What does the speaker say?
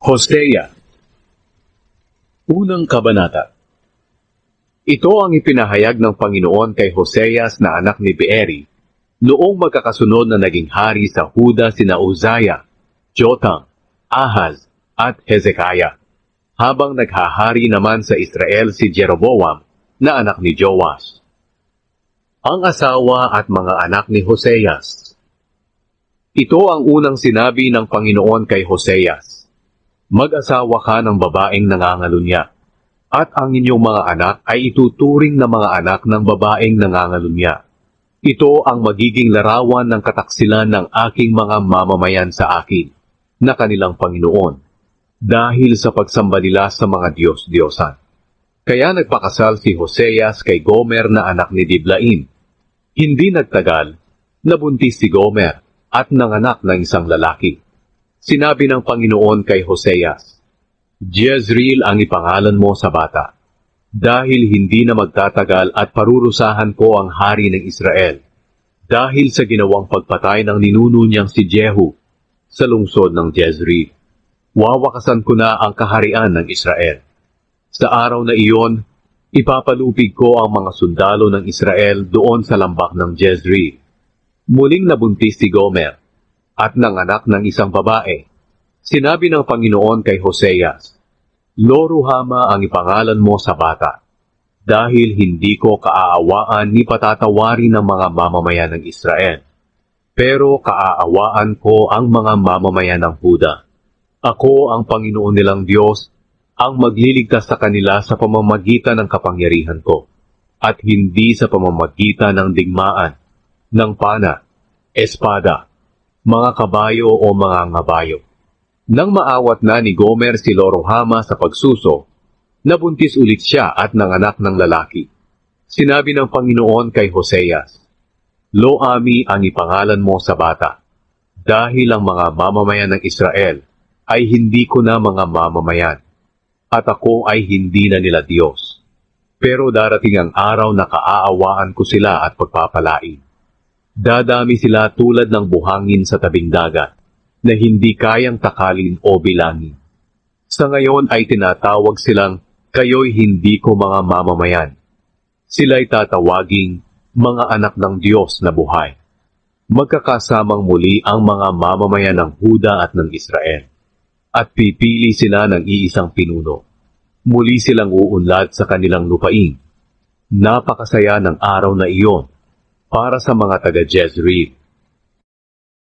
Hosea, Unang Kabanata. Ito ang ipinahayag ng Panginoon kay Hoseas na anak ni Beeri, noong magkakasunod na naging hari sa Huda sina Uzziah, Jotham, Ahaz, at Hezekiah, habang naghahari naman sa Israel si Jeroboam na anak ni Joash. Ang asawa at mga anak ni Hoseas. Ito ang unang sinabi ng Panginoon kay Hoseas. Mag-asawa ka ng babaeng nangangalunya, at ang inyong mga anak ay ituturing na mga anak ng babaeng nangangalunya. Ito ang magiging larawan ng kataksilan ng aking mga mamamayan sa akin, na kanilang Panginoon, dahil sa pagsamba nila sa mga Diyos-Diyosan. Kaya nagpakasal si Hoseas kay Gomer na anak ni Diblaim. Hindi nagtagal, nabuntis si Gomer at nanganak ng isang lalaki. Sinabi ng Panginoon kay Hoseas, Jezreel ang ipangalan mo sa bata, dahil hindi na magtatagal at parurusahan ko ang hari ng Israel, dahil sa ginawang pagpatay ng ninuno niyang si Jehu sa lungsod ng Jezreel. Wawakasan ko na ang kaharian ng Israel. Sa araw na iyon, ipapalupig ko ang mga sundalo ng Israel doon sa lambak ng Jezreel. Muling nabuntis si Gomer at nanganak ng isang babae. Sinabi ng Panginoon kay Hoseas, Lo-ruhama ang ipangalan mo sa bata, dahil hindi ko kaaawaan ni patatawarin ng mga mamamayan ng Israel, pero kaaawaan ko ang mga mamamayan ng Huda. Ako ang Panginoon nilang Diyos, ang magliligtas sa kanila sa pamamagitan ng kapangyarihan ko, at hindi sa pamamagitan ng digmaan, ng pana, espada, mga kabayo o mga ngabayo. Nang maawat na ni Gomer si Lo-ruhama sa pagsuso, nabuntis ulit siya at nanganak ng lalaki. Sinabi ng Panginoon kay Hoseas, Lo-ami ang ipangalan mo sa bata, dahil ang mga mamamayan ng Israel ay hindi ko na mga mamamayan, at ako ay hindi na nila Diyos. Pero darating ang araw na kaaawaan ko sila at pagpapalain. Dadami sila tulad ng buhangin sa tabing dagat, na hindi kayang takalin o bilangin. Sa ngayon ay tinatawag silang, kayo'y hindi ko mga mamamayan. Sila'y tatawaging, mga anak ng Diyos na buhay. Magkakasamang muli ang mga mamamayan ng Huda at ng Israel, at pipili sila ng iisang pinuno. Muli silang uunlad sa kanilang lupain. Napakasaya ng araw na iyon, para sa mga taga-Jezreel.